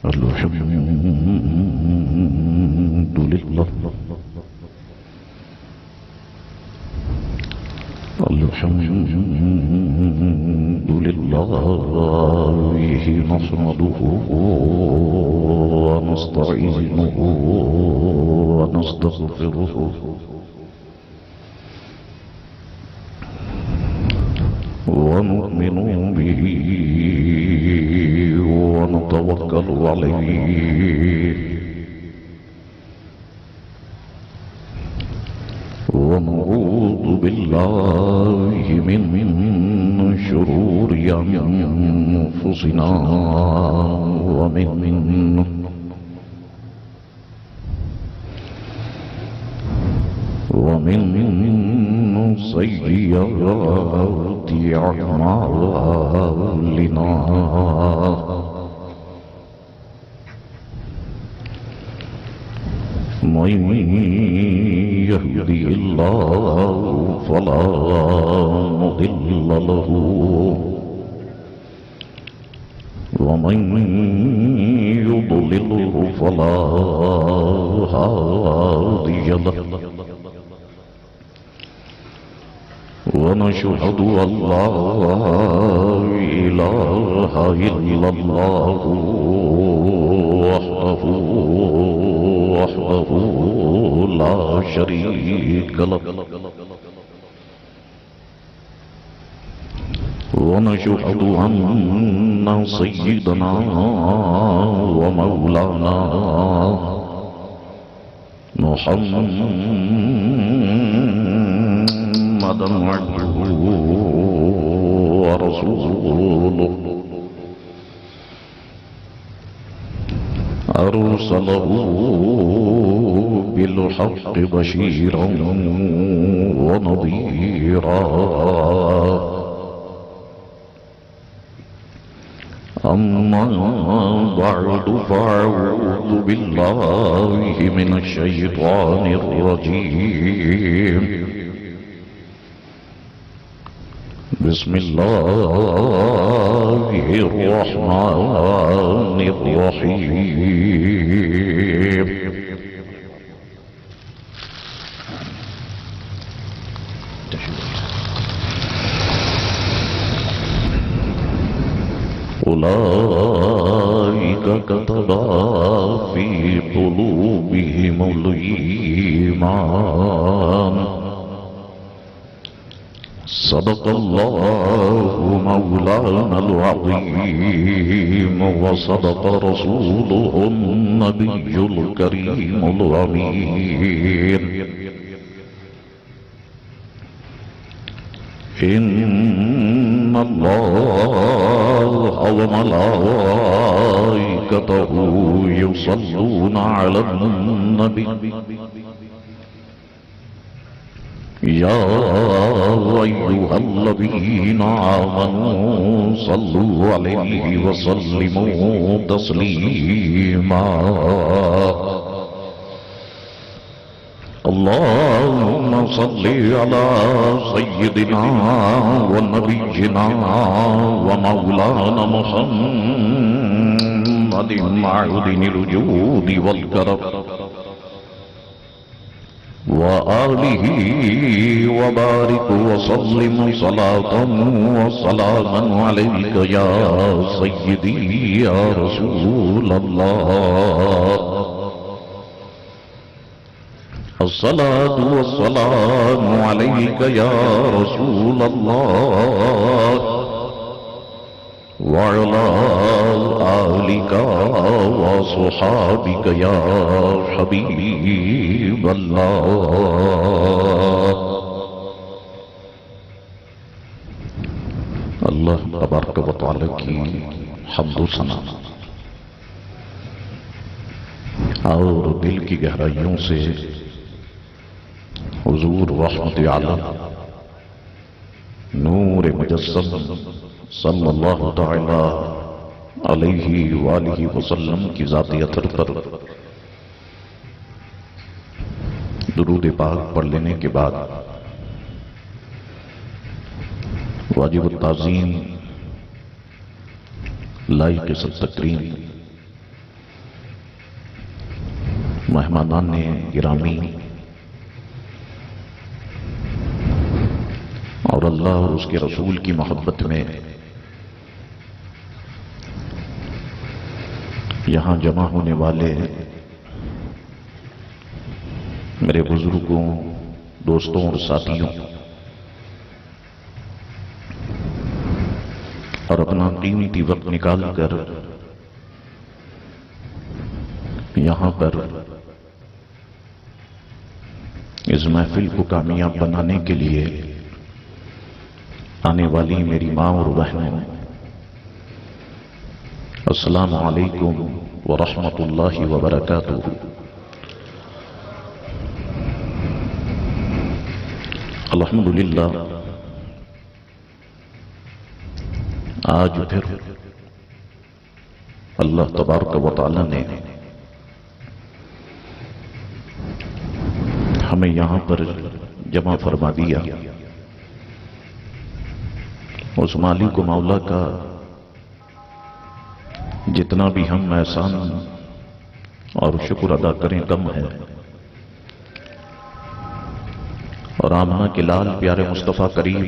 الحمد لله الحمد لله نحمده ونستعينه ونستغفره ونؤمن به ونتوكل عليه ونعوذ بالله من شرور أنفسنا ومن سيئات أعمالنا من يهدي الله فلا مضل له ومن يضلله فلا هادي له ونشهد أن لا إله إلا الله وحده لا شريك له ونشهد أن سيدنا ومولانا محمدا عبده ورسوله أرسله بالحق بشيرا ونذيرا أما بعد فأعوذ بالله من الشيطان الرجيم بسم الله الرحمن الرحيم أولئك كتب في قلوبهم الإيمان صدق الله مولانا العظيم وصدق رسوله النبي الكريم الأمين إن الله وملائكته يصلون على النبي يا أيها الذين آمنوا صلوا عليه وسلموا تسليما اللهم صل على سيدنا ونبينا ومولانا محمد معدن الوجود والكرم وآله وبارك وسلم صلاة وسلاما عليك يا سيدي يا رسول الله الصلاة والسلام عليك يا رسول الله وعلى آلك وصحابك يا حبيب الله اللہ تبارک و تعالی کی حمد و ثنا اور دل کی گہرائیوں سے حضور رحمت عالم نور مجسم صلی اللہ تعالی علیہ وآلہ وسلم کی ذات اطہر پر درود پاک پڑھ لینے کے بعد واجب التعظیم لائق سب تکریم مہمانان گرامی اور اللہ اور اس کے رسول کی محبت میں یہاں جمع ہونے والے میرے بزرگوں، دوستوں اور ساتھیوں، اور اپنا قیمتی وقت نکال کر یہاں پر اس محفل کو کامیاب بنانے کے لیے آنے والی میری ماں اور بہنوں، السلام علیکم ورحمۃ اللہ وبرکاتہ۔ الحمدللہ آج پھر اللہ تبارک و تعالی نے ہمیں یہاں پر جمع فرما دیا۔ اس مالک و مولا کا جتنا بھی ہم احسان اور شکر ادا کریں کم ہے، اور آمنہ کے لال پیارے مصطفیٰ کریم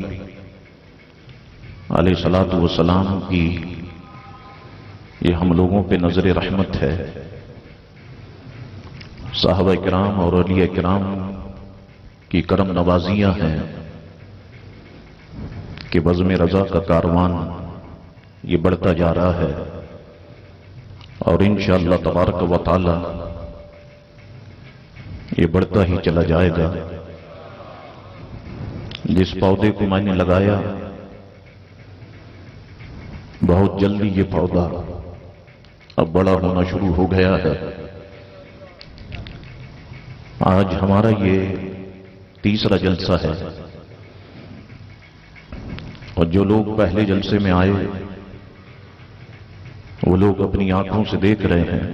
علیہ الصلوۃ والسلام کی یہ ہم لوگوں پہ نظر رحمت ہے۔ صحابہ کرام اور اولیاء کرام کی کرم نوازیاں ہیں کہ بزم رضا کا کاروان یہ بڑھتا جا رہا ہے، اور انشاءاللہ تبارک و تعالی یہ بڑھتا ہی چلا جائے گا۔ جس پودے کو میں نے لگایا بہت جلدی یہ پودا اب بڑا ہونا شروع ہو گیا ہے۔ آج ہمارا یہ تیسرا جلسہ ہے، اور جو لوگ پہلے جلسے میں آئے وہ لوگ اپنی آنکھوں سے دیکھ رہے ہیں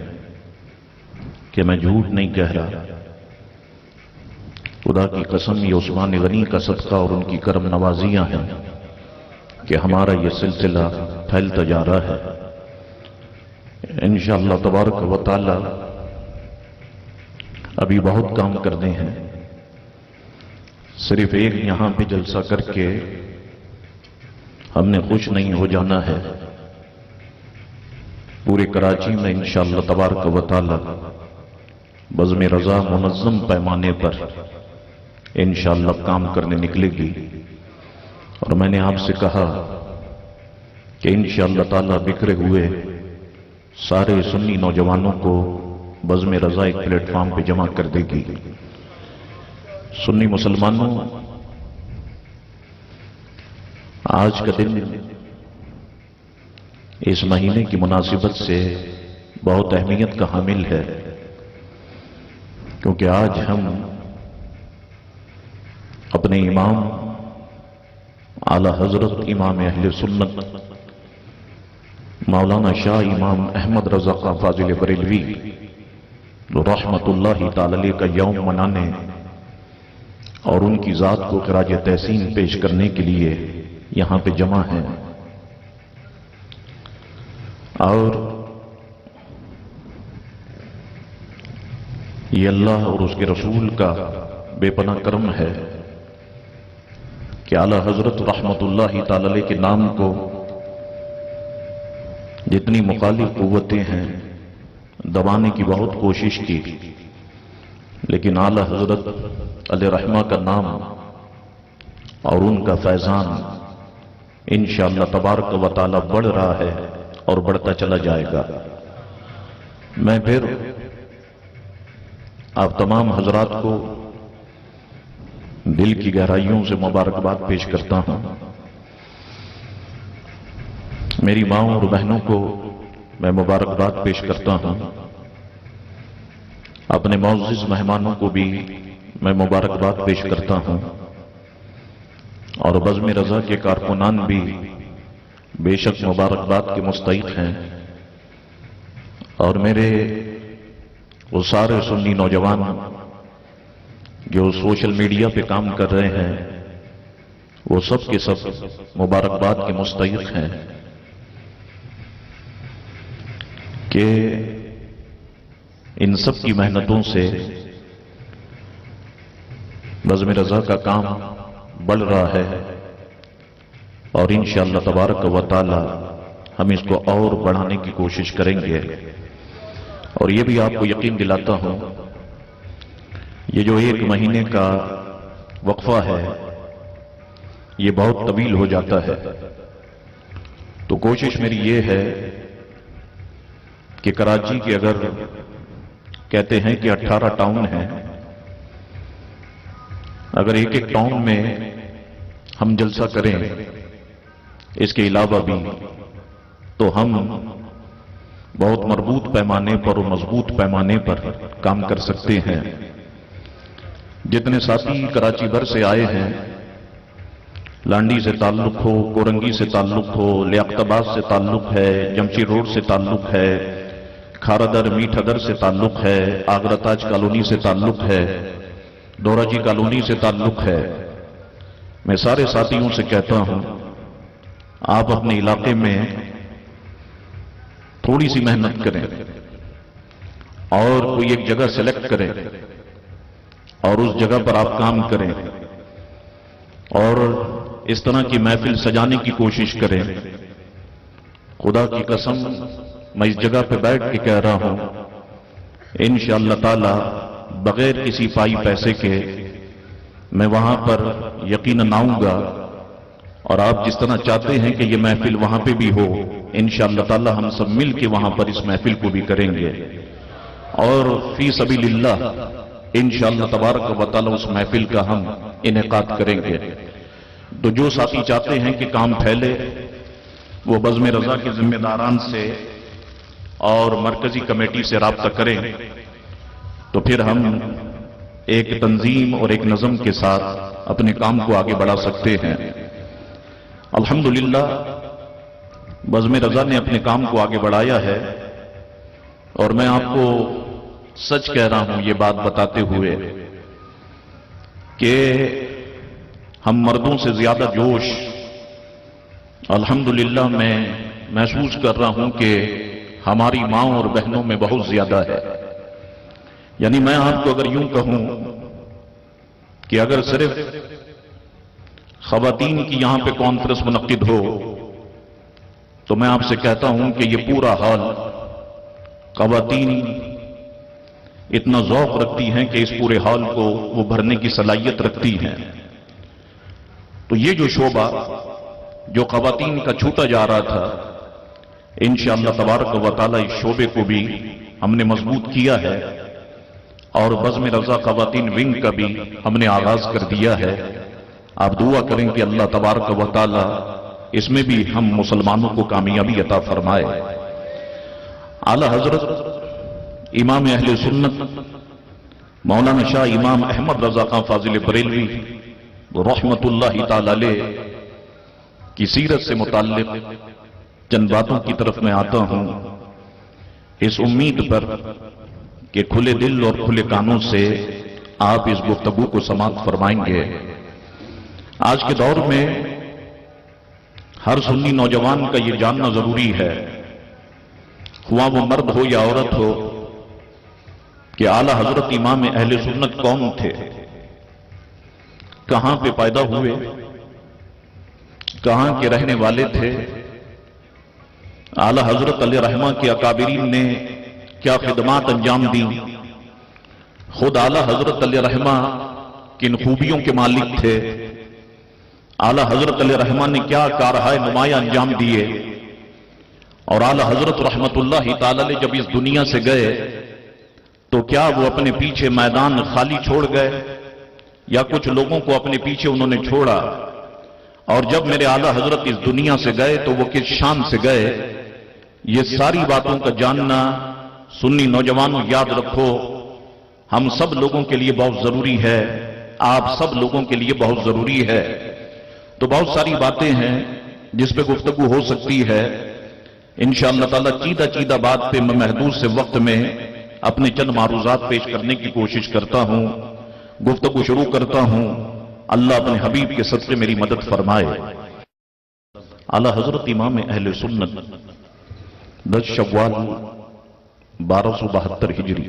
کہ میں جھوٹ نہیں کہہ رہا۔ خدا کی قسم یہ عثمان غنی کا صدقہ اور ان کی کرم نوازیاں ہیں کہ ہمارا یہ سلسلہ پھیلتا جا رہا ہے۔ انشاءاللہ تبارک و تعالی ابھی بہت کام کرنے ہیں۔ صرف ایک یہاں پہ جلسہ کر کے ہم نے خوش نہیں ہو جانا ہے۔ پورے کراچی میں انشاءاللہ تبارک و تعالی بزم رضا منظم پیمانے پر انشاءاللہ کام کرنے نکلے گی، اور میں نے آپ سے کہا کہ انشاءاللہ تعالی بکھرے ہوئے سارے سنی نوجوانوں کو بزم رضا ایک پلیٹ فارم پہ جمع کر دے گی۔ سنی مسلمانوں، آج کا دن اس مہینے کی مناسبت سے بہت اہمیت کا حامل ہے، کیونکہ آج ہم اپنے امام اعلی حضرت امام اہل سنت مولانا شاہ امام احمد رضا خان فاضل بریلوی رحمت اللہ تعالی علیہ کا یوم منانے اور ان کی ذات کو خراج تحسین پیش کرنے کے لیے یہاں پہ جمع ہیں۔ اور یہ اللہ اور اس کے رسول کا بے پناہ کرم ہے کہ اعلی حضرت رحمت اللہ تعالی علیہ کے نام کو جتنی مخالف قوتیں ہیں دبانے کی بہت کوشش کی، لیکن اعلی حضرت علیہ رحمہ کا نام اور ان کا فیضان انشاءاللہ تبارک و تعالی بڑھ رہا ہے اور بڑھتا چلا جائے گا۔ میں پھر آپ تمام حضرات کو دل کی گہرائیوں سے مبارکباد پیش کرتا ہوں۔ میری ماؤں اور بہنوں کو میں مبارکباد پیش کرتا ہوں۔ اپنے معزز مہمانوں کو بھی میں مبارکباد پیش کرتا ہوں، اور بزم رضا کے کارکنان بھی بے شک مبارکباد کے مستحق ہیں، اور میرے وہ سارے سنی نوجوان جو سوشل میڈیا پہ کام کر رہے ہیں وہ سب کے سب مبارکباد کے مستحق ہیں کہ ان سب کی محنتوں سے بزم رضا کا کام بڑھ رہا ہے اور انشاءاللہ تبارک و تعالی ہم اس کو اور بڑھانے کی کوشش کریں گے۔ اور یہ بھی آپ کو یقین دلاتا ہوں، یہ جو 1 مہینے کا وقفہ ہے یہ بہت طویل ہو جاتا ہے، تو کوشش میری یہ ہے کہ کراچی کے اگر کہتے ہیں کہ 18 ٹاؤن ہیں، اگر ایک ٹاؤن میں ہم جلسہ کریں اس کے علاوہ بھی، تو ہم بہت مربوط پیمانے پر اور مضبوط پیمانے پر کام کر سکتے ہیں۔ جتنے ساتھی کراچی بھر سے آئے ہیں، لانڈی سے تعلق ہو، کورنگی سے تعلق ہو، لیاقت آباد سے تعلق ہے، جمشید روڈ سے تعلق ہے، کھارادر میٹھ ادر سے تعلق ہے، آگرہ تاج کالونی سے تعلق ہے، دورہ جی کالونی سے تعلق ہے، میں سارے ساتھیوں سے کہتا ہوں آپ اپنے علاقے میں تھوڑی سی محنت کریں اور کوئی ایک جگہ سلیکٹ کریں اور اس جگہ پر آپ کام کریں اور اس طرح کی محفل سجانے کی کوشش کریں۔ خدا کی قسم میں اس جگہ پہ بیٹھ کے کہہ رہا ہوں، انشاءاللہ تعالی بغیر کسی پائی پیسے کے میں وہاں پر یقیناً آؤں گا، اور آپ جس طرح چاہتے ہیں کہ یہ محفل وہاں پہ بھی ہو، انشاءاللہ تعالی ہم سب مل کے وہاں پر اس محفل کو بھی کریں گے اور فی سبیل اللہ انشاءاللہ تبارک و تعالی اس محفل کا ہم انعقاد کریں گے۔ تو جو ساتھی چاہتے ہیں کہ کام پھیلے وہ بزم رضا کے ذمہ داران سے اور مرکزی کمیٹی سے رابطہ کریں، تو پھر ہم ایک تنظیم اور ایک نظم کے ساتھ اپنے کام کو آگے بڑھا سکتے ہیں۔ الحمدللہ بزم رضا نے اپنے کام کو آگے بڑھایا ہے، اور میں آپ کو سچ کہہ رہا ہوں یہ بات بتاتے ہوئے کہ ہم مردوں سے زیادہ جوش الحمدللہ میں محسوس کر رہا ہوں کہ ہماری ماں اور بہنوں میں بہت زیادہ ہے۔ یعنی میں آپ کو اگر یوں کہوں کہ اگر صرف خواتین کی یہاں پہ کانفرنس منعقد ہو تو میں آپ سے کہتا ہوں کہ یہ پورا حال خواتین اتنا ذوق رکھتی ہیں کہ اس پورے حال کو وہ بھرنے کی صلاحیت رکھتی ہیں۔ تو یہ جو شعبہ جو خواتین کا چھوٹا جا رہا تھا، انشاءاللہ تبارک و تعالی اس شعبے کو بھی ہم نے مضبوط کیا ہے، اور بزم رضا خواتین ونگ کا بھی ہم نے آغاز کر دیا ہے۔ آپ دعا کریں کہ اللہ تبارک و تعالی اس میں بھی ہم مسلمانوں کو کامیابی عطا فرمائے۔ اعلی حضرت امام اہل سنت مولانا شاہ امام احمد رضا خان فاضل بریلوی رحمت اللہ تعالی علیہ کی سیرت سے متعلق چند باتوں کی طرف میں آتا ہوں، اس امید پر کہ کھلے دل اور کھلے کانوں سے آپ اس گفتگو کو سماعت فرمائیں گے۔ آج کے دور میں ہر سنی نوجوان کا یہ جاننا ضروری ہے، خواہ وہ مرد ہو یا عورت ہو، کہ اعلی حضرت امام اہل سنت کون تھے، کہاں پہ پیدا ہوئے، کہاں کے رہنے والے تھے، اعلی حضرت علیہ رحمہ کے اکابرین نے کیا خدمات انجام دی، خود اعلی حضرت علیہ رحمہ کن خوبیوں کے مالک تھے، اعلی حضرت علیہ رحمہ نے کیا کارہائے نمایاں انجام دیے، اور اعلی حضرت رحمت اللہ تعالی علیہ جب اس دنیا سے گئے تو کیا وہ اپنے پیچھے میدان خالی چھوڑ گئے یا کچھ لوگوں کو اپنے پیچھے انہوں نے چھوڑا، اور جب میرے اعلی حضرت اس دنیا سے گئے تو وہ کس شان سے گئے، یہ ساری باتوں کا جاننا سنی نوجوانوں یاد رکھو، ہم سب لوگوں کے لیے بہت ضروری ہے، آپ سب لوگوں کے لیے بہت ضروری ہے۔ تو بہت ساری باتیں ہیں جس پہ گفتگو ہو سکتی ہے، انشاءاللہ تعالی چیدہ بات پہ میں محدود سے وقت میں اپنے چند معروضات پیش کرنے کی کوشش کرتا ہوں، گفتگو شروع کرتا ہوں۔ اللہ اپنے حبیب کے صدقے میری مدد فرمائے۔ اعلی حضرت امام اہل سنت 10 شوال 1272 ہجری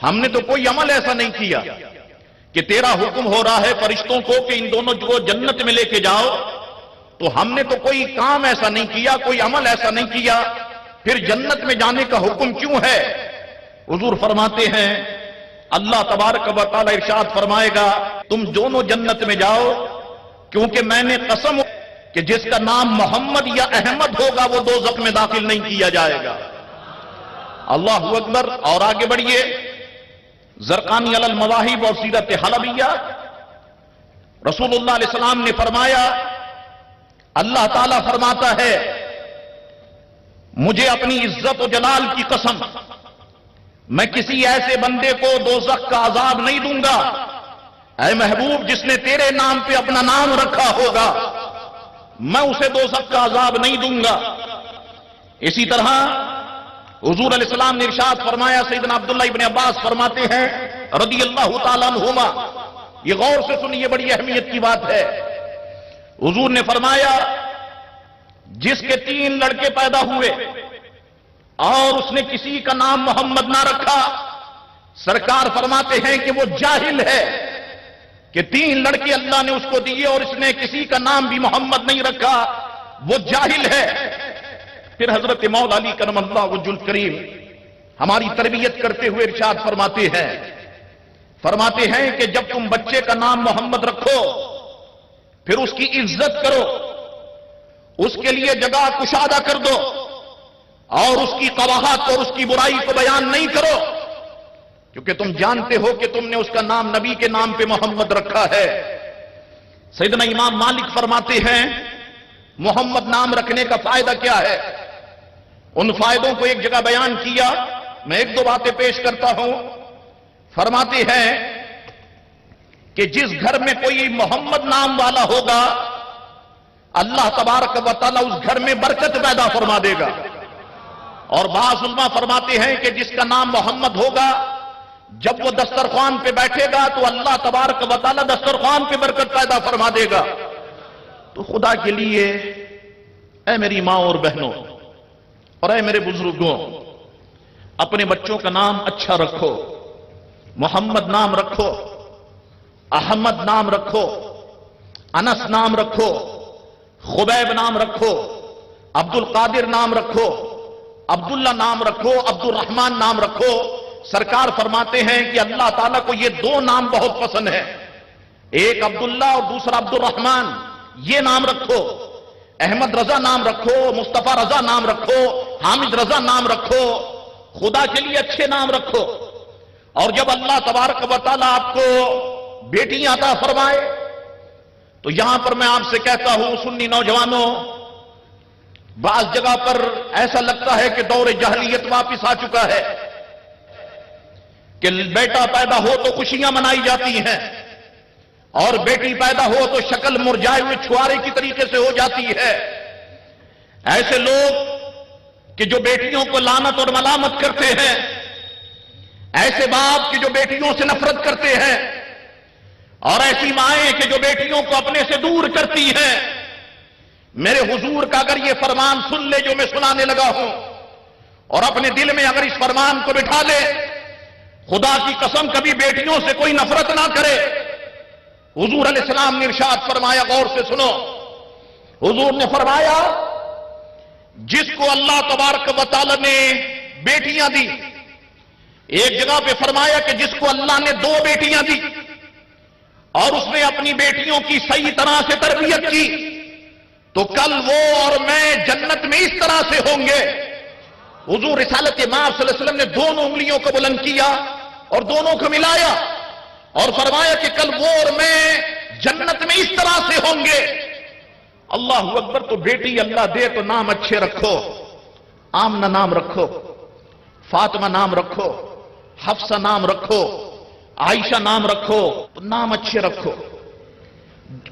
ہم نے تو کوئی عمل ایسا نہیں کیا کہ تیرا حکم ہو رہا ہے فرشتوں کو کہ ان دونوں کو جنت میں لے کے جاؤ، تو ہم نے تو کوئی کام ایسا نہیں کیا، کوئی عمل ایسا نہیں کیا، پھر جنت میں جانے کا حکم کیوں ہے؟ حضور فرماتے ہیں اللہ تبارک و تعالی ارشاد فرمائے گا تم دونوں جنت میں جاؤ، کیونکہ میں نے قسم کہ جس کا نام محمد یا احمد ہوگا وہ دوزخ میں داخل نہیں کیا جائے گا۔ اللہ اکبر۔ اور آگے بڑھیے، زرقانی علی المواہب اور سیرت حلبیہ، رسول اللہ علیہ السلام نے فرمایا، اللہ تعالیٰ فرماتا ہے مجھے اپنی عزت و جلال کی قسم، میں کسی ایسے بندے کو دوزخ کا عذاب نہیں دوں گا اے محبوب جس نے تیرے نام پہ اپنا نام رکھا ہوگا، میں اسے دوزخ کا عذاب نہیں دوں گا۔ اسی طرح حضور علیہ السلام نے ارشاد فرمایا، سیدنا عبداللہ ابن عباس فرماتے ہیں رضی اللہ تعالیٰ عنہما، یہ غور سے سنیے بڑی اہمیت کی بات ہے، حضور نے فرمایا جس کے 3 لڑکے پیدا ہوئے اور اس نے کسی کا نام محمد نہ رکھا، سرکار فرماتے ہیں کہ وہ جاہل ہے کہ 3 لڑکے اللہ نے اس کو دیے اور اس نے کسی کا نام بھی محمد نہیں رکھا، وہ جاہل ہے۔ پھر حضرت مولا علی کرم اللہ وجہ الکریم ہماری تربیت کرتے ہوئے ارشاد فرماتے ہیں کہ جب تم بچے کا نام محمد رکھو پھر اس کی عزت کرو، اس کے لیے جگہ کشادہ کر دو اور اس کی قباحت اور اس کی برائی کو بیان نہیں کرو، کیونکہ تم جانتے ہو کہ تم نے اس کا نام نبی کے نام پہ محمد رکھا ہے۔ سیدنا امام مالک فرماتے ہیں محمد نام رکھنے کا فائدہ کیا ہے؟ ان فائدوں کو ایک جگہ بیان کیا، میں 1-2 باتیں پیش کرتا ہوں۔ فرماتے ہیں کہ جس گھر میں کوئی محمد نام والا ہوگا اللہ تبارک و تعالیٰ اس گھر میں برکت پیدا فرما دے گا، اور بعض علماء فرماتے ہیں کہ جس کا نام محمد ہوگا جب وہ دسترخوان پہ بیٹھے گا تو اللہ تبارک و تعالیٰ دسترخوان پہ برکت پیدا فرما دے گا۔ تو خدا کے لیے اے میری ماں اور بہنوں اور اے میرے بزرگوں، اپنے بچوں کا نام اچھا رکھو، محمد نام رکھو، احمد نام رکھو، انس نام رکھو، خبیب نام رکھو، عبد القادر نام رکھو، عبداللہ نام رکھو، عبد الرحمن نام رکھو۔ سرکار فرماتے ہیں کہ اللہ تعالیٰ کو یہ 2 نام بہت پسند ہے، ایک عبداللہ اور دوسرا عبد الرحمن، یہ نام رکھو۔ احمد رضا نام رکھو، مصطفیٰ رضا نام رکھو، حامد رضا نام رکھو، خدا کے لیے اچھے نام رکھو۔ اور جب اللہ تبارک و تعالیٰ آپ کو بیٹیاں عطا فرمائے تو یہاں پر میں آپ سے کہتا ہوں سنی نوجوانوں، بعض جگہ پر ایسا لگتا ہے کہ دور جاہلیت واپس آ چکا ہے کہ بیٹا پیدا ہو تو خوشیاں منائی جاتی ہیں اور بیٹی پیدا ہو تو شکل مرجھائے ہوئے چھوارے کی طریقے سے ہو جاتی ہے۔ ایسے لوگ کہ جو بیٹیوں کو لعنت اور ملامت کرتے ہیں، ایسے باپ کہ جو بیٹیوں سے نفرت کرتے ہیں، اور ایسی مائیں کہ جو بیٹیوں کو اپنے سے دور کرتی ہیں، میرے حضور کا اگر یہ فرمان سن لے جو میں سنانے لگا ہوں اور اپنے دل میں اگر اس فرمان کو بٹھا لے، خدا کی قسم کبھی بیٹیوں سے کوئی نفرت نہ کرے۔ حضور علیہ السلام نے ارشاد فرمایا، غور سے سنو، حضور نے فرمایا جس کو اللہ تبارک و تعالی نے بیٹیاں دی، ایک جگہ پہ فرمایا کہ جس کو اللہ نے 2 بیٹیاں دی اور اس نے اپنی بیٹیوں کی صحیح طرح سے تربیت کی تو کل وہ اور میں جنت میں اس طرح سے ہوں گے۔ حضور رسالت مآب صلی اللہ علیہ وسلم نے دونوں انگلیوں کو بلند کیا اور دونوں کو ملایا اور فرمایا کہ کل وہ اور میں جنت میں اس طرح سے ہوں گے۔ اللہ اکبر۔ تو بیٹی اللہ دے تو نام اچھے رکھو، آمنہ نام رکھو، فاطمہ نام رکھو، حفصہ نام رکھو، عائشہ نام رکھو، تو نام اچھے رکھو،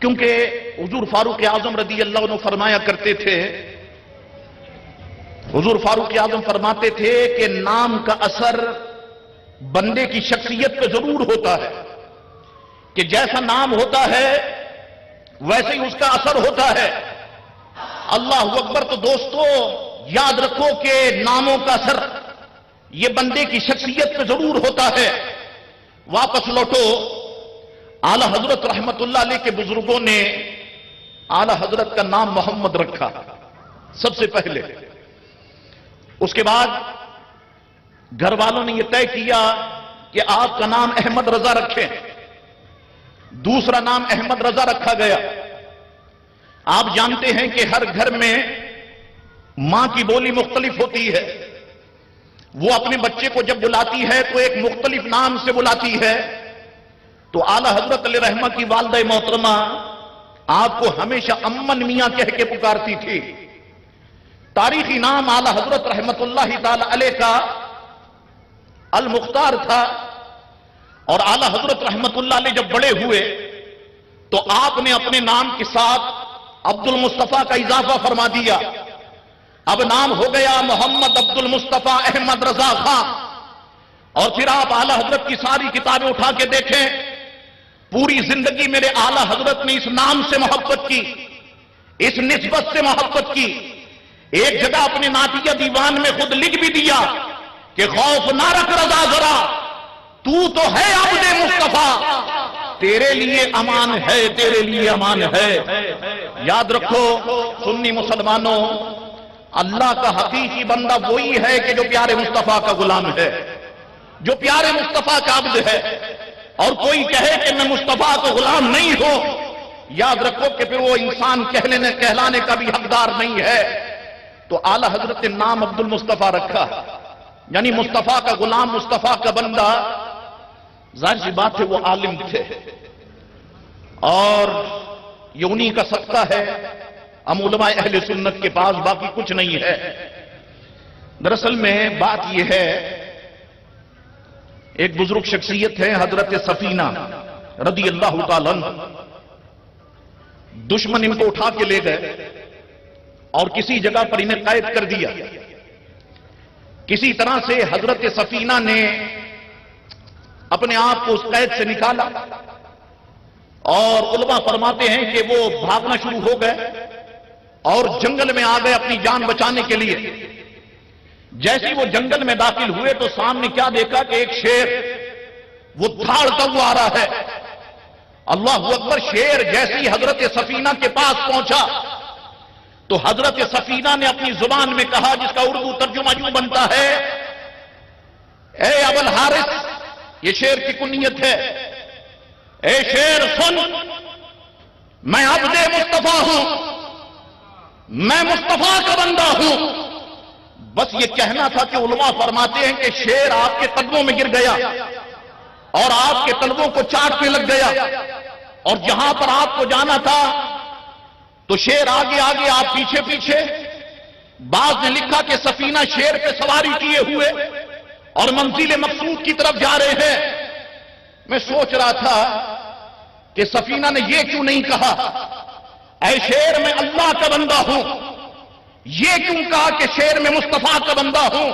کیونکہ حضور فاروق اعظم رضی اللہ عنہ فرمایا کرتے تھے، حضور فاروق اعظم فرماتے تھے کہ نام کا اثر بندے کی شخصیت پہ ضرور ہوتا ہے، کہ جیسا نام ہوتا ہے ویسے ہی اس کا اثر ہوتا ہے۔ اللہ اکبر۔ تو دوستو یاد رکھو کہ ناموں کا اثر یہ بندے کی شخصیت پہ ضرور ہوتا ہے. واپس لوٹو. اعلی حضرت رحمت اللہ علیہ کے بزرگوں نے اعلی حضرت کا نام محمد رکھا سب سے پہلے. اس کے بعد گھر والوں نے یہ طے کیا کہ آپ کا نام احمد رضا رکھیں. دوسرا نام احمد رضا رکھا گیا. آپ جانتے ہیں کہ ہر گھر میں ماں کی بولی مختلف ہوتی ہے. وہ اپنے بچے کو جب بلاتی ہے تو ایک مختلف نام سے بلاتی ہے. تو اعلی حضرت علیہ رحمہ کی والدہ محترمہ آپ کو ہمیشہ امن میاں کہہ کے پکارتی تھی. تاریخی نام اعلی حضرت رحمت اللہ تعالی علیہ کا المختار تھا. اور اعلی حضرت رحمت اللہ علیہ جب بڑے ہوئے تو آپ نے اپنے نام کے ساتھ عبد المصطفیٰ کا اضافہ فرما دیا. اب نام ہو گیا محمد عبد المصطفیٰ احمد رضا خان. اور پھر آپ اعلی حضرت کی ساری کتابیں اٹھا کے دیکھیں, پوری زندگی میرے اعلی حضرت نے اس نام سے محبت کی, اس نسبت سے محبت کی. ایک جگہ اپنے نعتیہ دیوان میں خود لکھ بھی دیا کہ خوف نہ رکھ رضا ذرا, تو ہے عبد مصطفیٰ, تیرے لیے امان ہے, تیرے لیے امان ہے. یاد رکھو سنی مسلمانوں, اللہ کا حقیقی بندہ وہی ہے کہ جو پیارے مصطفیٰ کا غلام ہے, جو پیارے مصطفیٰ کا عبد ہے. اور کوئی کہے کہ میں مصطفیٰ کا غلام نہیں ہوں, یاد رکھو کہ پھر وہ انسان کہلانے کا بھی حقدار نہیں ہے. تو اعلی حضرت نے نام عبد المصطفیٰ رکھا, یعنی مصطفیٰ کا غلام, مصطفیٰ کا بندہ. ظاہر سی بات ہے وہ عالم تھے اور یہ انہی کا صدقہ ہے ہم علماء اہل سنت کے پاس, باقی کچھ نہیں ہے. دراصل میں بات یہ ہے, ایک بزرگ شخصیت ہے حضرت سفینہ رضی اللہ تعالیٰ عنہ. دشمن ان کو اٹھا کے لے گئے اور کسی جگہ پر انہیں قید کر دیا. کسی طرح سے حضرت سفینہ نے اپنے آپ کو اس قید سے نکالا اور علماء فرماتے ہیں کہ وہ بھاگنا شروع ہو گئے اور جنگل میں آ گئے اپنی جان بچانے کے لیے. جیسے وہ جنگل میں داخل ہوئے تو سامنے کیا دیکھا کہ ایک شیر وہ دھاڑتا ہوا آ رہا ہے. اللہ اکبر. شیر جیسی حضرت سفینہ کے پاس پہنچا تو حضرت سفینہ نے اپنی زبان میں کہا, جس کا اردو ترجمہ یوں بنتا ہے, اے ابو الحارث, یہ شیر کی کنیت ہے, اے شیر سن, میں عبد مصطفیٰ ہوں, میں مصطفیٰ کا بندہ ہوں. بس یہ کہنا تھا کہ علماء فرماتے ہیں کہ شیر آپ کے قدموں میں گر گیا اور آپ کے قلبوں کو چاٹنے لگ گیا, اور جہاں پر آپ کو جانا تھا تو شیر آگے آگے, آپ پیچھے پیچھے. بعض نے لکھا کہ سفینہ شیر پہ سواری کیے ہوئے اور منزل مقصود کی طرف جا رہے ہیں. میں سوچ رہا تھا کہ سفینہ نے یہ کیوں نہیں کہا اے شیر میں اللہ کا بندہ ہوں, یہ کیوں کہا کہ شیر میں مصطفیٰ کا بندہ ہوں.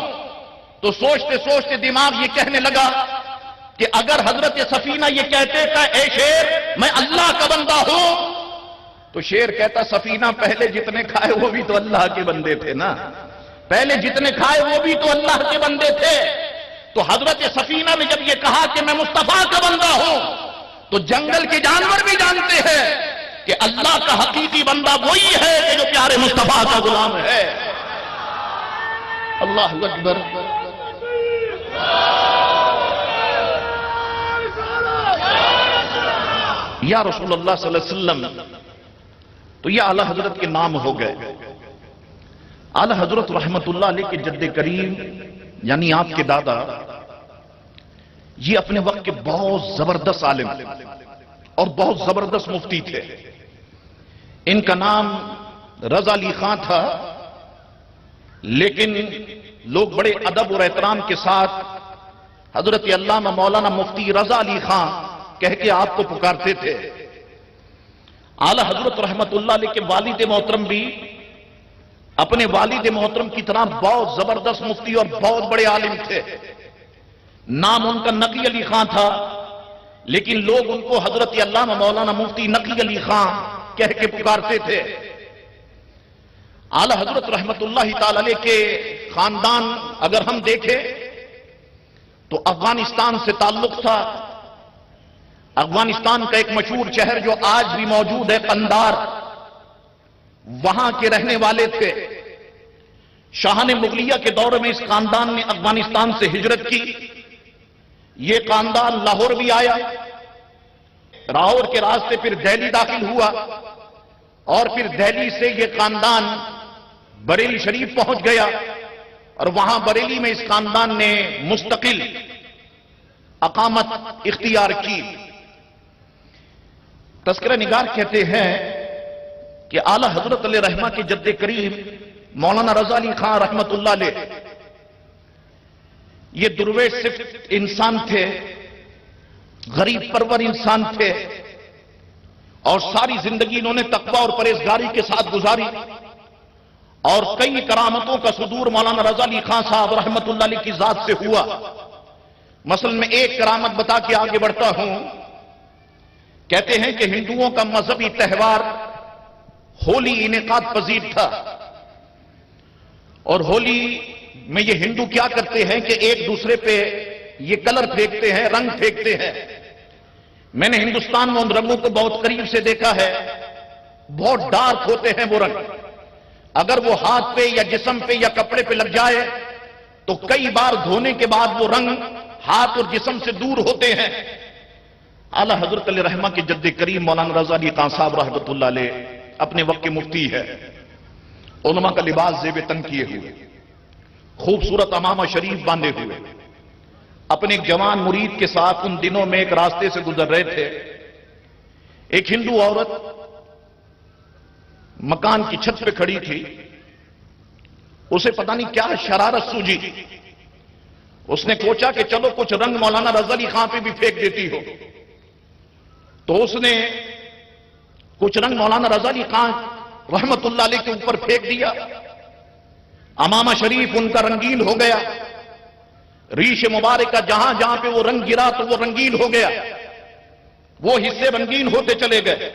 تو سوچتے سوچتے دماغ یہ کہنے لگا کہ اگر حضرت سفینہ یہ کہتے کہ اے شیر میں اللہ کا بندہ ہوں, تو شیر کہتا سفینہ پہلے جتنے کھائے وہ بھی تو اللہ کے بندے تھے نا, پہلے جتنے کھائے وہ بھی تو اللہ کے بندے تھے. تو حضرت سفینہ نے جب یہ کہا کہ میں مصطفیٰ کا بندہ ہوں, تو جنگل کے جانور بھی جانتے ہیں کہ اللہ کا حقیقی بندہ وہی ہے کہ جو پیارے مصطفیٰ کا غلام ہے. اللہ اکبر. یا رسول اللہ صلی اللہ علیہ وسلم. تو یہ اعلی حضرت کے نام ہو گئے. اعلی حضرت رحمت اللہ علیہ کے جد کریم یعنی آپ کے دادا, یہ اپنے وقت کے بہت زبردست عالم اور بہت زبردست مفتی تھے. ان کا نام رضا علی خان تھا, لیکن لوگ بڑے ادب اور احترام کے ساتھ حضرت علامہ مولانا مفتی رضا علی خان کہہ کے آپ کو پکارتے تھے. اعلی حضرت رحمت اللہ علیہ کے والد محترم بھی اپنے والد محترم کی طرح بہت زبردست مفتی اور بہت بڑے عالم تھے. نام ان کا نقی علی خان تھا, لیکن لوگ ان کو حضرت علامہ مولانا مفتی نقی علی خان کہہ کے پکارتے تھے. اعلی حضرت رحمت اللہ تعالی علیہ کے خاندان اگر ہم دیکھیں تو افغانستان سے تعلق تھا. افغانستان کا ایک مشہور شہر جو آج بھی موجود ہے قندار، وہاں کے رہنے والے تھے. شاہان مغلیہ کے دور میں اس خاندان نے افغانستان سے ہجرت کی. یہ خاندان لاہور بھی آیا، لاہور کے راستے پھر دہلی داخل ہوا، اور پھر دہلی سے یہ خاندان بریلی شریف پہنچ گیا، اور وہاں بریلی میں اس خاندان نے مستقل اقامت اختیار کی. تذکرہ نگار کہتے ہیں کہ اعلی حضرت علیہ رحمہ کے جد کریم مولانا رضا علی خان رحمت اللہ علیہ یہ درویش صفت انسان تھے، غریب پرور انسان تھے، اور ساری زندگی انہوں نے تقوی اور پرہیزگاری کے ساتھ گزاری، اور کئی کرامتوں کا صدور مولانا رضا علی خان صاحب رحمت اللہ علیہ کی ذات سے ہوا. مثلا میں ایک کرامت بتا کے آگے بڑھتا ہوں. کہتے ہیں کہ ہندوؤں کا مذہبی تہوار ہولی انعقاد پذیر تھا، اور ہولی میں یہ ہندو کیا کرتے ہیں کہ ایک دوسرے پہ یہ کلر پھینکتے ہیں، رنگ پھینکتے ہیں. میں نے ہندوستان میں ان رنگوں کو بہت قریب سے دیکھا ہے. بہت ڈارک ہوتے ہیں وہ رنگ. اگر وہ ہاتھ پہ یا جسم پہ یا کپڑے پہ لگ جائے تو کئی بار دھونے کے بعد وہ رنگ ہاتھ اور جسم سے دور ہوتے ہیں. اعلی حضرت علیہ رحمہ کے جد کریم مولانا رضا علی خان صاحب رحمۃ اللہ علیہ اپنے وقت کے مفتی ہے. علماء کا لباس زیب تن کیے ہوئے، خوبصورت عمامہ شریف باندھے ہوئے، اپنے ایک جوان مرید کے ساتھ ان دنوں میں ایک راستے سے گزر رہے تھے. ایک ہندو عورت مکان کی چھت پہ کھڑی تھی. اسے پتہ نہیں کیا شرارت سوجی، اس نے سوچا کہ چلو کچھ رنگ مولانا رضا علی خان پہ بھی پھینک دیتی ہو. تو اس نے کچھ رنگ مولانا رضا علی خان رحمت اللہ علیہ کے اوپر پھینک دیا. امامہ شریف ان کا رنگین ہو گیا. ریش مبارکہ جہاں جہاں پہ وہ رنگ گرا تو وہ رنگین ہو گیا، وہ حصے رنگین ہوتے چلے گئے.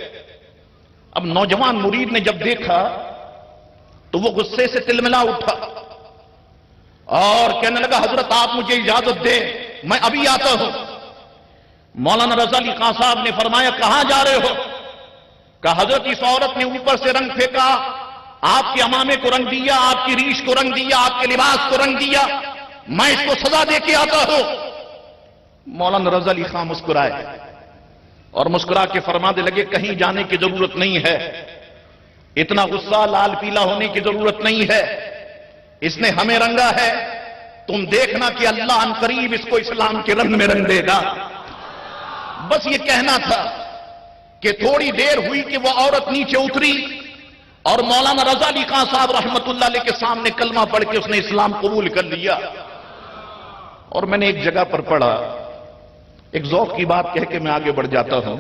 اب نوجوان مرید نے جب دیکھا تو وہ غصے سے تلملا اٹھا اور کہنے لگا حضرت آپ مجھے اجازت دیں، میں ابھی آتا ہوں. مولانا رضا علی خان صاحب نے فرمایا کہاں جا رہے ہو؟ کہا حضرت اس عورت نے اوپر سے رنگ پھینکا، آپ کے امامے کو رنگ دیا، آپ کی ریش کو رنگ دیا، آپ کے لباس کو رنگ دیا، میں اس کو سزا دے کے آتا ہوں. مولانا رضا علی خان مسکرائے اور مسکرا کے فرمانے لگے کہیں جانے کی ضرورت نہیں ہے، اتنا غصہ لال پیلا ہونے کی ضرورت نہیں ہے، اس نے ہمیں رنگا ہے، تم دیکھنا کہ اللہ ان قریب اس کو اسلام کے رنگ میں رنگ دے گا. بس یہ کہنا تھا کہ تھوڑی دیر ہوئی کہ وہ عورت نیچے اتری اور مولانا رضا علی خان صاحب رحمت اللہ علیہ کے سامنے کلمہ پڑھ کے اس نے اسلام قبول کر لیا. اور میں نے ایک جگہ پر پڑھا، ایک ذوق کی بات کہہ کے میں آگے بڑھ جاتا ہوں،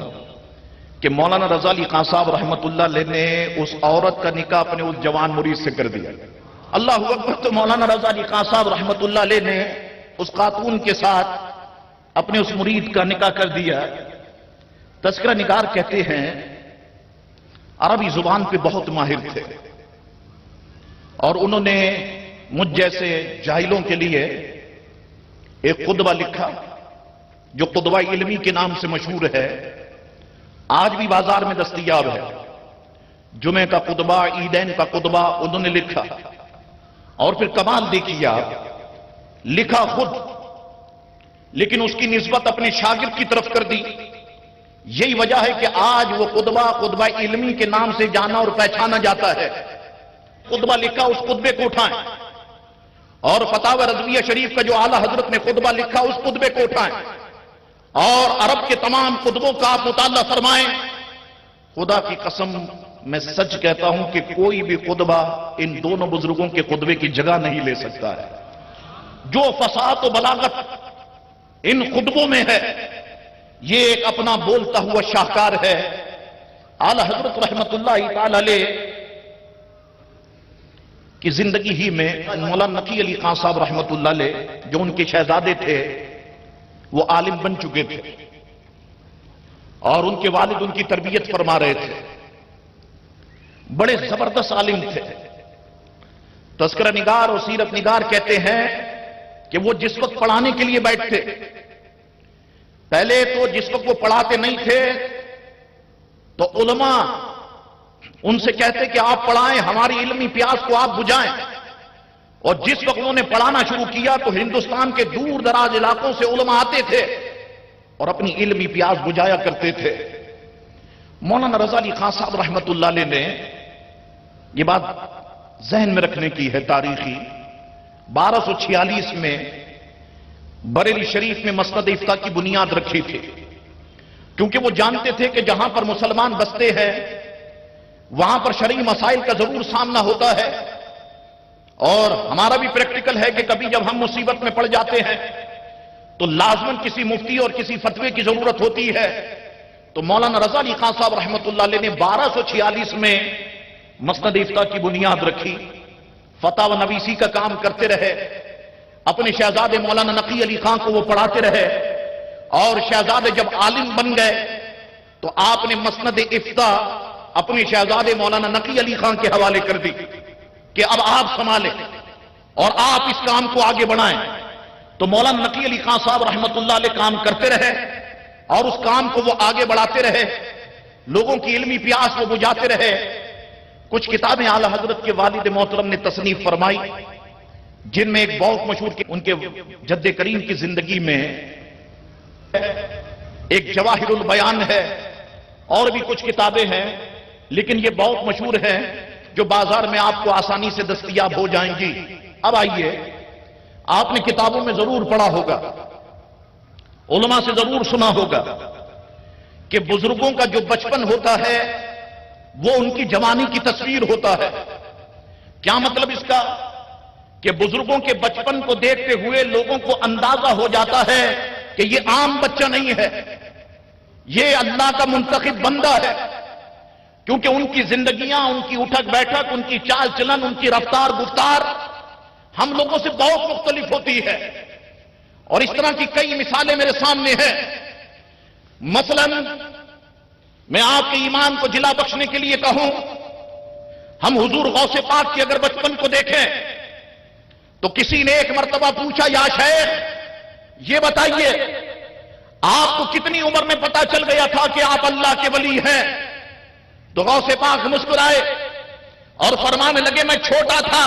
کہ مولانا رضا علی خان صاحب رحمت اللہ علیہ نے اس عورت کا نکاح اپنے اس جوان مرید سے کر دیا. اللہ اکبر. تو مولانا رضا علی خان صاحب رحمت اللہ علیہ نے اس خاتون کے ساتھ اپنے اس مرید کا نکاح کر دیا. تذکرہ نگار کہتے ہیں عربی زبان پہ بہت ماہر تھے، اور انہوں نے مجھ جیسے جاہلوں کے لیے ایک خطبہ لکھا جو خطبہ علمی کے نام سے مشہور ہے، آج بھی بازار میں دستیاب ہے. جمعہ کا خطبہ، عیدین کا خطبہ انہوں نے لکھا. اور پھر کمال دیکھیے آپ، لکھا خود لیکن اس کی نسبت اپنے شاگرد کی طرف کر دی. یہی وجہ ہے کہ آج وہ خطبہ علمی کے نام سے جانا اور پہچانا جاتا ہے. خطبہ لکھا، اس خطبے کو اٹھائیں، اور فتاوی رضویہ شریف کا جو اعلیٰ حضرت نے خطبہ لکھا اس خطبے کو اٹھائیں، اور عرب کے تمام خطبوں کا آپ مطالعہ فرمائیں. خدا کی قسم میں سچ کہتا ہوں کہ کوئی بھی خطبہ ان دونوں بزرگوں کے خطبے کی جگہ نہیں لے سکتا ہے. جو فصاحت و بلاغت ان خطبوں میں ہے، یہ ایک اپنا بولتا ہوا شاہکار ہے. اعلی حضرت رحمت اللہ تعالی علیہ کی زندگی ہی میں مولانا نقی علی خان صاحب رحمت اللہ علیہ جو ان کے شہزادے تھے وہ عالم بن چکے تھے، اور ان کے والد ان کی تربیت فرما رہے تھے. بڑے زبردست عالم تھے. تذکرہ نگار اور سیرت نگار کہتے ہیں کہ وہ جس وقت پڑھانے کے لیے بیٹھتے، پہلے تو جس وقت وہ پڑھاتے نہیں تھے تو علماء ان سے کہتے کہ آپ پڑھائیں، ہماری علمی پیاس کو آپ بجھائیں، اور جس وقت انہوں نے پڑھانا شروع کیا تو ہندوستان کے دور دراز علاقوں سے علماء آتے تھے اور اپنی علمی پیاس بجھایا کرتے تھے۔ مولانا رضا علی خان صاحب رحمت اللہ علیہ نے یہ بات ذہن میں رکھنے کی ہے تاریخی، 1246 میں بریلی شریف میں مسند افتاء کی بنیاد رکھی تھی، کیونکہ وہ جانتے تھے کہ جہاں پر مسلمان بستے ہیں وہاں پر شرعی مسائل کا ضرور سامنا ہوتا ہے، اور ہمارا بھی پریکٹیکل ہے کہ کبھی جب ہم مصیبت میں پڑ جاتے ہیں تو لازماً کسی مفتی اور کسی فتوے کی ضرورت ہوتی ہے۔ تو مولانا رضا علی خان صاحب رحمت اللہ علیہ نے 1246 میں مسند افتاء کی بنیاد رکھی، فتاوی نویسی کا کام کرتے رہے، اپنے شہزادے مولانا نقی علی خان کو وہ پڑھاتے رہے، اور شہزادے جب عالم بن گئے تو آپ نے مسند افتاء اپنے شہزادے مولانا نقی علی خان کے حوالے کر دی کہ اب آپ سنبھالیں اور آپ اس کام کو آگے بڑھائیں۔ تو مولانا نقی علی خان صاحب رحمت اللہ علیہ کام کرتے رہے اور اس کام کو وہ آگے بڑھاتے رہے، لوگوں کی علمی پیاس وہ بجھاتے رہے۔ کچھ کتابیں اعلی حضرت کے والد محترم نے تصنیف فرمائی، جن میں ایک بہت مشہور ان کے جد کریم کی زندگی میں ایک جواہر البیان ہے، اور بھی کچھ کتابیں ہیں، لیکن یہ بہت مشہور ہیں جو بازار میں آپ کو آسانی سے دستیاب ہو جائیں گی۔ اب آئیے، آپ نے کتابوں میں ضرور پڑھا ہوگا، علماء سے ضرور سنا ہوگا کہ بزرگوں کا جو بچپن ہوتا ہے وہ ان کی جوانی کی تصویر ہوتا ہے۔ کیا مطلب اس کا؟ کہ بزرگوں کے بچپن کو دیکھتے ہوئے لوگوں کو اندازہ ہو جاتا ہے کہ یہ عام بچہ نہیں ہے، یہ اللہ کا منتخب بندہ ہے، کیونکہ ان کی زندگیاں، ان کی اٹھک بیٹھک، ان کی چال چلن، ان کی رفتار گفتار ہم لوگوں سے بہت مختلف ہوتی ہے، اور اس طرح کی کئی مثالیں میرے سامنے ہیں۔ مثلا میں آپ کے ایمان کو جلا بخشنے کے لیے کہوں، ہم حضور غوث پاک کے اگر بچپن کو دیکھیں تو کسی نے ایک مرتبہ پوچھا، یا شیخ یہ بتائیے آپ کو کتنی عمر میں پتا چل گیا تھا کہ آپ اللہ کے ولی ہیں؟ تو غوث پاک مسکرائے اور فرمانے لگے، میں چھوٹا تھا،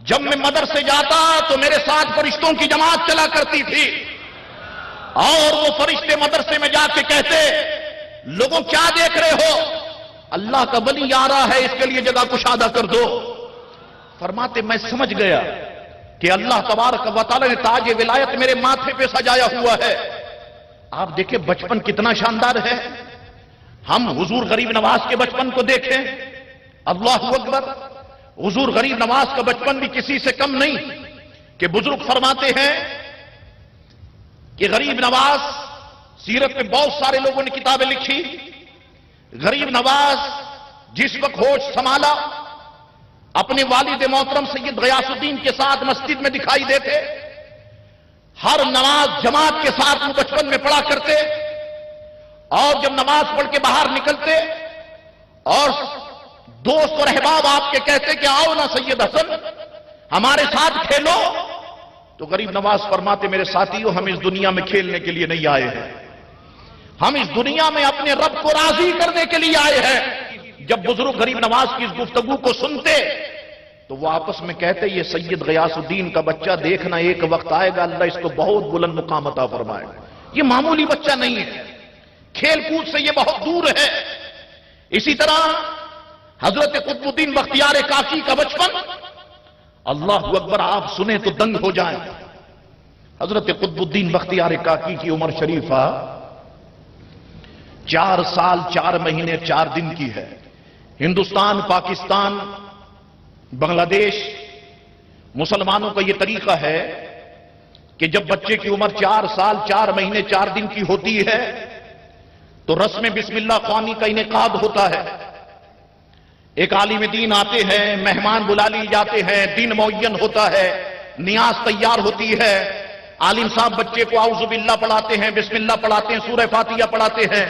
جب میں مدرسے جاتا تو میرے ساتھ فرشتوں کی جماعت چلا کرتی تھی، اور وہ فرشتے مدرسے میں جا کے کہتے، لوگوں کیا دیکھ رہے ہو؟ اللہ کا ولی آ رہا ہے، اس کے لیے جگہ کشادہ کر دو۔ فرماتے میں سمجھ گیا کہ اللہ تبارک و تعالی نے تاج ولایت میرے ماتھے پہ سجایا ہوا ہے۔ آپ دیکھیں بچپن کتنا شاندار ہے۔ ہم حضور غریب نواز کے بچپن کو دیکھیں، اللہ اکبر، حضور غریب نواز کا بچپن بھی کسی سے کم نہیں، کہ بزرگ فرماتے ہیں کہ غریب نواز، سیرت میں بہت سارے لوگوں نے کتابیں لکھی، غریب نواز جس وقت ہوش سنبھالا اپنے والد محترم سید غیاث الدین کے ساتھ مسجد میں دکھائی دیتے، ہر نماز جماعت کے ساتھ وہ بچپن میں پڑھا کرتے، اور جب نماز پڑھ کے باہر نکلتے اور دوست اور احباب آپ کے کہتے کہ آؤ نا سید حسن ہمارے ساتھ کھیلو، تو غریب نواز فرماتے، میرے ساتھیوں ہم اس دنیا میں کھیلنے کے لیے نہیں آئے ہیں، ہم اس دنیا میں اپنے رب کو راضی کرنے کے لیے آئے ہیں۔ جب بزرگ غریب نواز کی اس گفتگو کو سنتے تو وہ آپس میں کہتے، یہ سید غیاث الدین کا بچہ دیکھنا ایک وقت آئے گا اللہ اس کو بہت بلند مقام عطا فرمائے گا، یہ معمولی بچہ نہیں ہے، کھیل کود سے یہ بہت دور ہے۔ اسی طرح حضرت قطب الدین بختیار کاکی کا بچپن، اللہ اکبر، آپ سنیں تو دنگ ہو جائیں۔ حضرت قطب الدین بختیار کاکی کی عمر شریفہ 4 سال 4 مہینے 4 دن کی ہے۔ ہندوستان، پاکستان، بنگلہ دیش، مسلمانوں کا یہ طریقہ ہے کہ جب بچے کی عمر 4 سال 4 مہینے 4 دن کی ہوتی ہے تو رسم بسم اللہ خوانی کا انعقاد ہوتا ہے۔ ایک عالم دین آتے ہیں، مہمان بلا لی جاتے ہیں، دن معین ہوتا ہے، نیاز تیار ہوتی ہے، عالم صاحب بچے کو اعوذ باللہ پڑھاتے ہیں، بسم اللہ پڑھاتے ہیں، سورہ فاتحہ پڑھاتے ہیں،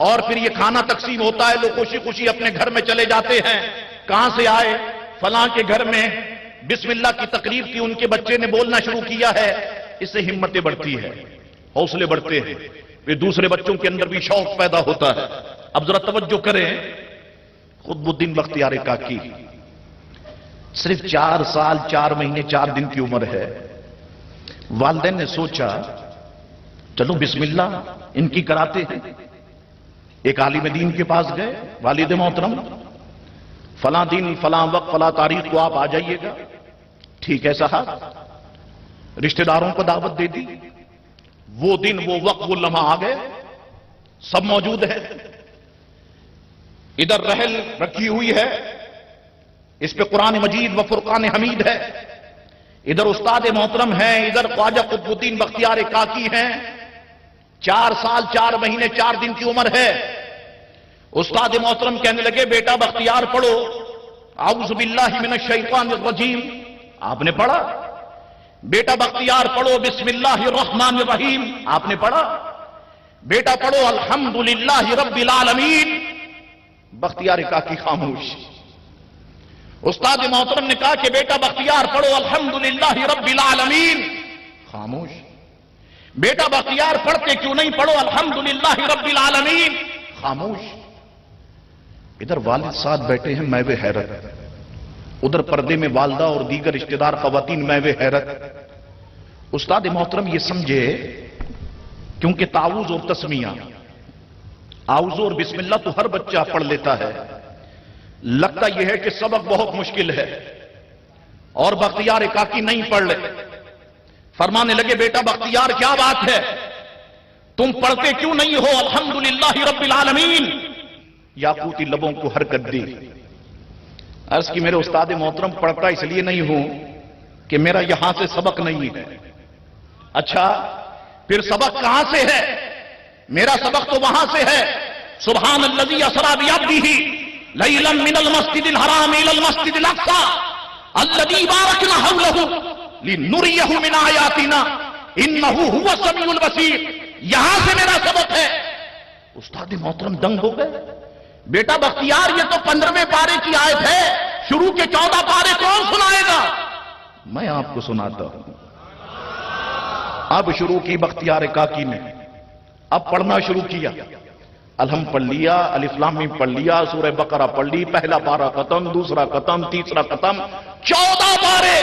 اور پھر یہ کھانا تقسیم ہوتا ہے، لوگ خوشی خوشی اپنے گھر میں چلے جاتے ہیں۔ کہاں سے آئے؟ فلاں کے گھر میں بسم اللہ کی تقریب کی، ان کے بچے نے بولنا شروع کیا ہے، اس سے ہمتیں بڑھتی ہے، حوصلے بڑھتے ہیں، پھر دوسرے بچوں کے اندر بھی شوق پیدا ہوتا ہے۔ اب ذرا توجہ کریں، قطب الدین بختیار کاکی صرف 4 سال 4 مہینے 4 دن کی عمر ہے۔ والدین نے سوچا چلو بسم اللہ ان کی کراتے ہیں۔ ایک عالم دین کے پاس گئے، والد محترم فلاں دن فلاں وقت فلاں تاریخ کو آپ آ جائیے گا۔ ٹھیک ہے صاحب، رشتہ داروں کو دعوت دے دی، وہ دن وہ وقت وہ لمحہ آ گئے، سب موجود ہیں۔ ادھر رحل رکھی ہوئی ہے، اس پہ قرآن مجید و فرقان حمید ہے، ادھر استاد محترم ہیں، ادھر خواجہ قطب الدین بختیار کاکی ہیں۔ 4 سال 4 مہینے 4 دن کی عمر ہے۔ استاد محترم کہنے لگے بیٹا بختیار پڑھو اعوذ باللہ من الشیطان الرجیم۔ آپ نے پڑھا؟ بیٹا بختیار پڑھو بسم اللہ الرحمن الرحیم۔ آپ نے پڑھا؟ بیٹا پڑھو الحمدللہ رب العالمین۔ بختیار کاکی خاموش۔ استاد محترم نے کہا کہ بیٹا بختیار پڑھو الحمدللہ رب العالمین۔ خاموش۔ بیٹا بختیار پڑھتے کیوں نہیں؟ پڑھو الحمدللہ رب العالمین۔ خاموش۔ ادھر والد ساتھ بیٹھے ہیں میوے حیرت، ادھر پردے میں والدہ اور دیگر رشتہ دار خواتین میوے حیرت۔ استاد محترم یہ سمجھے کیونکہ تعوذ اور تسمیہ، اعوذ اور بسم اللہ تو ہر بچہ پڑھ لیتا ہے، لگتا یہ ہے کہ سبق بہت مشکل ہے اور بختیار کاکی نہیں پڑھ لے۔ فرمانے لگے بیٹا بختیار کیا بات ہے، تم پڑھتے کیوں نہیں ہو الحمدللہ رب العالمین؟ یاقوتی لبوں کو حرکت دی، عرض کی میرے استاد محترم پڑھتا اس لیے نہیں ہوں کہ میرا یہاں سے سبق نہیں ہے۔ اچھا پھر سبق کہاں سے ہے؟ میرا سبق تو وہاں سے ہے، سبحان الذی اسری بعبدہ لیلا من المسجد الحرام الى المسجد الاقصى الذی بارکنا حولہ لنریہ من آیاتنا انہ هو السمیع البصیر۔ یہاں سے میرا سبق ہے۔ استاد محترم دنگ ہو گئے، بیٹا بختیار یہ تو 15ویں پارے کی آیت ہے، شروع کے 14 پارے کون سنائے گا؟ میں آپ کو سناتا ہوں۔ اب شروع کی بختیار کاکی نے، اب پڑھنا شروع کیا۔ الحم پڑھ لیا، الف لام میم پڑھ لیا، سورہ بقرہ پڑھ لی، پہلا پارہ ختم، دوسرا ختم، تیسرا ختم، 14 پارے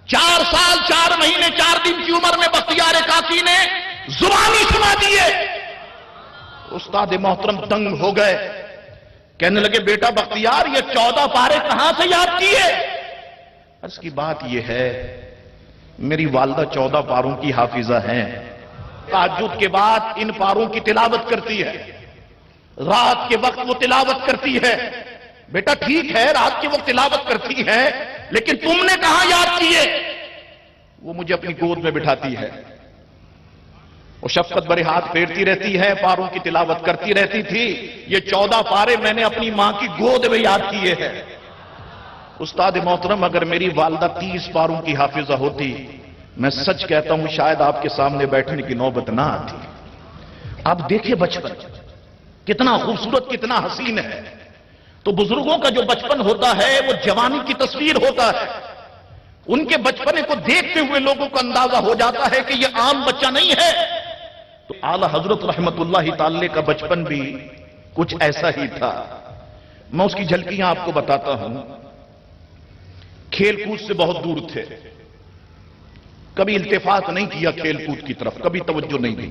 4 سال 4 مہینے 4 دن کی عمر میں بختیار کاکی نے زبانی سنا دیے۔ استاد محترم دنگ ہو گئے، کہنے لگے بیٹا بختیار یہ 14 پارے کہاں سے یاد کیے؟ اس کی بات یہ ہے میری والدہ 14 پاروں کی حافظہ ہیں، تہجد کے بعد ان پاروں کی تلاوت کرتی ہے، رات کے وقت وہ تلاوت کرتی ہے۔ بیٹا ٹھیک ہے رات کے وقت تلاوت کرتی ہے، لیکن تم نے کہاں یاد کیے؟ وہ مجھے اپنی گود میں بٹھاتی ہے، وہ شفقت بھرے ہاتھ پھیرتی رہتی ہے، پاروں کی تلاوت کرتی رہتی تھی۔ یہ 14 پارے میں نے اپنی ماں کی گود میں یاد کیے ہیں۔ استاد محترم اگر میری والدہ 30 پاروں کی حافظہ ہوتی، میں سچ کہتا ہوں شاید آپ کے سامنے بیٹھنے کی نوبت نہ آتی۔ آپ دیکھیں بچپن کتنا خوبصورت کتنا حسین ہے۔ تو بزرگوں کا جو بچپن ہوتا ہے وہ جوانی کی تصویر ہوتا ہے، ان کے بچپنے کو دیکھتے ہوئے لوگوں کو اندازہ ہو جاتا ہے کہ یہ عام بچہ نہیں ہے۔ تو اعلی حضرت رحمت اللہ تعالی کا بچپن بھی کچھ ایسا ہی تھا۔ میں اس کی جھلکیاں آپ کو بتاتا ہوں۔ کھیل کود سے بہت دور تھے، کبھی التفات نہیں کیا کھیل کود کی طرف، کبھی توجہ نہیں دی۔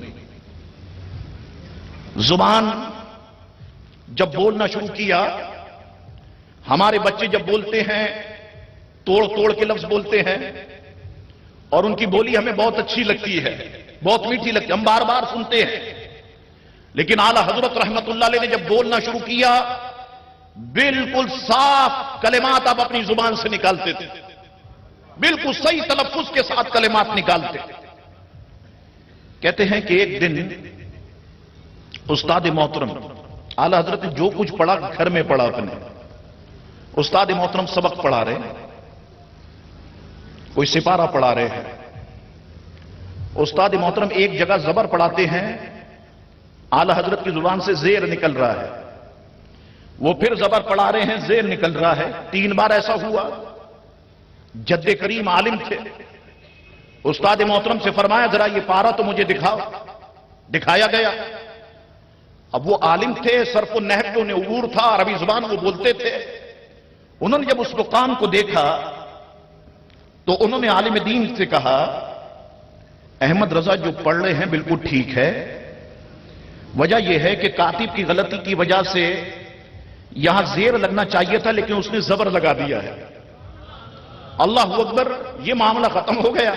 زبان جب بولنا شروع کیا، ہمارے بچے جب بولتے ہیں توڑ توڑ کے لفظ بولتے ہیں اور ان کی بولی ہمیں بہت اچھی لگتی ہے، بہت میٹھی لگتی ہے، ہم بار بار سنتے ہیں۔ لیکن اعلی حضرت رحمت اللہ علیہ نے جب بولنا شروع کیا بالکل صاف کلمات آپ اپنی زبان سے نکالتے تھے، بالکل صحیح تلفظ کے ساتھ کلمات نکالتے۔ کہتے ہیں کہ ایک دن استاد محترم اعلی حضرت نے جو کچھ پڑھا گھر میں پڑھا اپنے، استاد محترم سبق پڑھا رہے، کوئی سپارہ پڑھا رہے ہیں، استاد محترم ایک جگہ زبر پڑھاتے ہیں، اعلی حضرت کی زبان سے زیر نکل رہا ہے، وہ پھر زبر پڑھا رہے ہیں زیر نکل رہا ہے، 3 بار ایسا ہوا۔ جد کریم عالم تھے. استاد محترم سے فرمایا ذرا یہ پارا تو مجھے دکھاؤ. دکھایا گیا. اب وہ عالم تھے, صرف و نحو پہ انہیں عبور تھا, عربی زبان وہ بولتے تھے. انہوں نے جب اس مقام کو دیکھا تو انہوں نے عالم دین سے کہا احمد رضا جو پڑھ رہے ہیں بالکل ٹھیک ہے, وجہ یہ ہے کہ کاتب کی غلطی کی وجہ سے یہاں زیر لگنا چاہیے تھا لیکن اس نے زبر لگا دیا ہے. اللہ اکبر, یہ معاملہ ختم ہو گیا.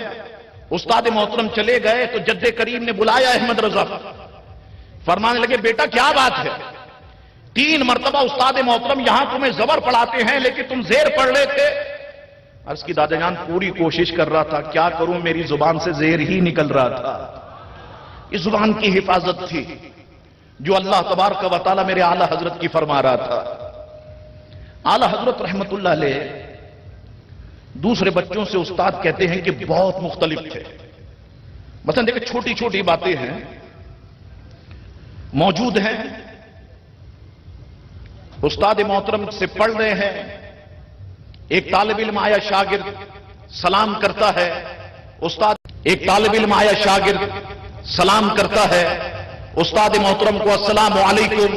استاد محترم چلے گئے تو جد کریم نے بلایا احمد رضا. فرمانے لگے بیٹا کیا بات ہے؟ 3 مرتبہ استاد محترم یہاں تمہیں زبر پڑھاتے ہیں لیکن تم زیر پڑھ رہے تھے. عرض کی دادا جان پوری کوشش کر رہا تھا, کیا کروں میری زبان سے زیر ہی نکل رہا تھا. اس زبان کی حفاظت تھی جو اللہ تبارک و تعالی میرے اعلی حضرت کی فرما رہا تھا. اعلی حضرت رحمت اللہ علیہ دوسرے بچوں سے استاد کہتے ہیں کہ بہت مختلف تھے. مثلا دیکھیں چھوٹی چھوٹی باتیں ہیں موجود ہیں. استاد محترم سے پڑھ رہے ہیں, ایک طالب علم آیا شاگرد سلام کرتا ہے. ایک طالب علم آیا شاگرد سلام کرتا ہے استاد محترم کو, السلام علیکم.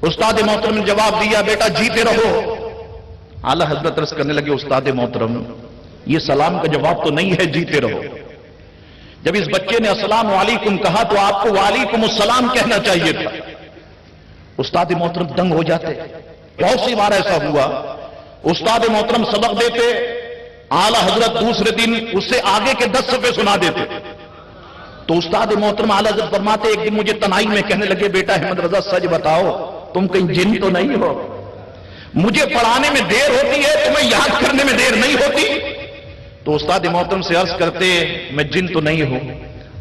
استاد محترم نے جواب دیا بیٹا جیتے رہو. اعلی حضرت عرض کرنے لگے استاد محترم یہ سلام کا جواب تو نہیں ہے, جیتے رہو. جب اس بچے نے السلام علیکم کہا تو آپ کو وعلیکم السلام کہنا چاہیے تھا. استاد محترم دنگ ہو جاتے. بہت سی بار ایسا ہوا استاد محترم سبق دیتے, اعلی حضرت دوسرے دن اس سے آگے کے 10 صفحے سنا دیتے. تو استاد محترم اعلی حضرت فرماتے ایک دن مجھے تنہائی میں کہنے لگے بیٹا احمد رضا سچ بتاؤ تم کہیں جن تو نہیں ہو؟ مجھے پڑھانے میں دیر ہوتی ہے تمہیں یاد کرنے میں دیر نہیں ہوتی. تو استاد محترم سے عرض کرتے میں جن تو نہیں ہوں,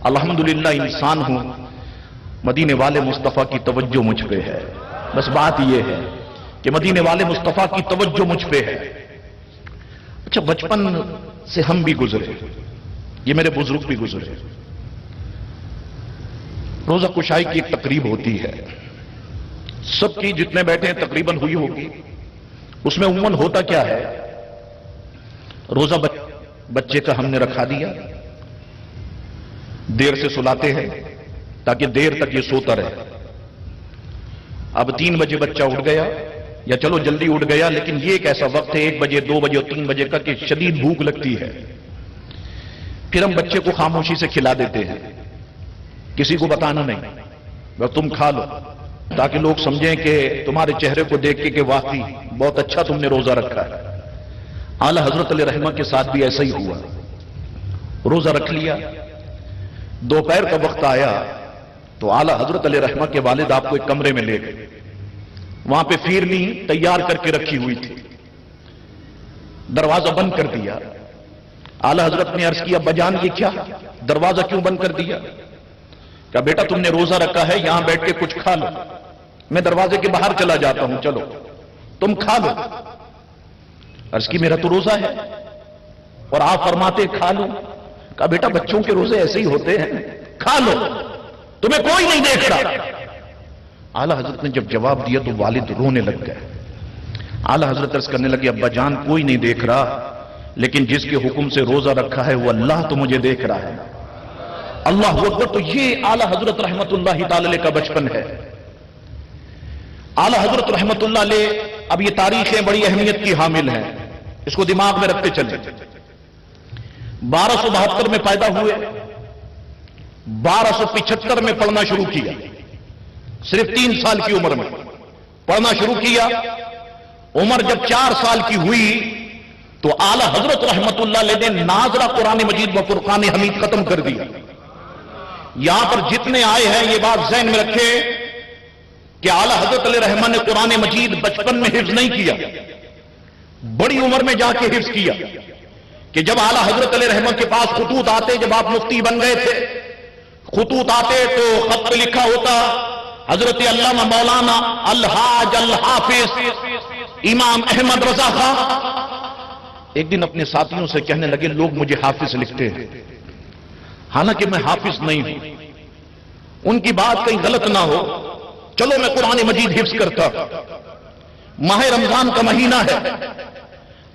الحمدللہ انسان ہوں, مدینے والے مصطفیٰ کی توجہ مجھ پہ ہے. بس بات یہ ہے کہ مدینے والے مصطفیٰ کی توجہ مجھ پہ ہے. اچھا بچپن سے ہم بھی گزرے, یہ میرے بزرگ بھی گزرے. روزہ کشائی کی ایک تقریب ہوتی ہے, سب کی جتنے بیٹھے ہیں تقریباً ہوئی ہوگی. اس میں عموماً ہوتا کیا ہے, روزہ بچے کا ہم نے رکھا دیا, دیر سے سلاتے ہیں تاکہ دیر تک یہ سوتا رہے. اب 3 بجے بچہ اٹھ گیا یا چلو جلدی اٹھ گیا, لیکن یہ ایک ایسا وقت ہے 1 بجے 2 بجے اور 3 بجے کا کہ شدید بھوک لگتی ہے. پھر ہم بچے کو خاموشی سے کھلا دیتے ہیں, کسی کو بتانا نہیں, بس تم کھا لو تاکہ لوگ سمجھیں کہ تمہارے چہرے کو دیکھ کے کہ واقعی بہت اچھا تم نے روزہ رکھا ہے. اعلی حضرت علیہ رحمہ کے ساتھ بھی ایسا ہی ہوا. روزہ رکھ لیا, دوپہر کا وقت آیا تو اعلی حضرت علیہ رحمہ کے والد آپ کو ایک کمرے میں لے گئے. وہاں پہ فیرنی تیار کر کے رکھی ہوئی تھی, دروازہ بند کر دیا. اعلی حضرت نے عرض کیا ابا جان یہ کیا, دروازہ کیوں بند کر دیا؟ کہا بیٹا تم نے روزہ رکھا ہے یہاں بیٹھ کے کچھ کھا لو, میں دروازے کے باہر چلا جاتا ہوں, چلو تم کھا لو. عرض کی میرا تو روزہ ہے اور آپ فرماتے کھا لو. کہا بیٹا بچوں کے روزے ایسے ہی ہوتے ہیں, کھا لو, تمہیں کوئی نہیں دیکھ رہا. اعلی حضرت نے جب جواب دیا تو والد رونے لگ گئے. اعلی حضرت عرض کرنے لگے ابا جان کوئی نہیں دیکھ رہا, لیکن جس کے حکم سے روزہ رکھا ہے وہ اللہ تو مجھے دیکھ رہا ہے. اللہ اکبر. تو یہ اعلی حضرت رحمت اللہ تعالی کا بچپن ہے. اعلی حضرت رحمت اللہ علیہ, اب یہ تاریخیں بڑی اہمیت کی حامل ہیں, اس کو دماغ میں رکھتے چلیں. 1272 میں پیدا ہوئے, 1275 میں پڑھنا شروع کیا. صرف 3 سال کی عمر میں پڑھنا شروع کیا. عمر جب 4 سال کی ہوئی تو اعلی حضرت رحمت اللہ علیہ نے ناظرہ قرآن مجید و فرقان حمید ختم کر دیا. یہاں پر جتنے آئے ہیں یہ بات ذہن میں رکھے کہ اعلی حضرت علیہ رحمہ نے قرآن مجید بچپن میں حفظ نہیں کیا, بڑی عمر میں جا کے حفظ کیا. کہ جب اعلی حضرت علیہ رحمہ کے پاس خطوط آتے, جب آپ مفتی بن گئے تھے, خطوط آتے تو خط پہ لکھا ہوتا حضرت علامہ مولانا الحاج الحافظ امام احمد رضا خان. ایک دن اپنے ساتھیوں سے کہنے لگے لوگ مجھے حافظ لکھتے ہیں, حالانکہ میں حافظ نہیں ہوں. ان کی بات کہیں غلط نہ ہو, چلو میں قرآن مجید حفظ کرتا. ماہ رمضان کا مہینہ ہے,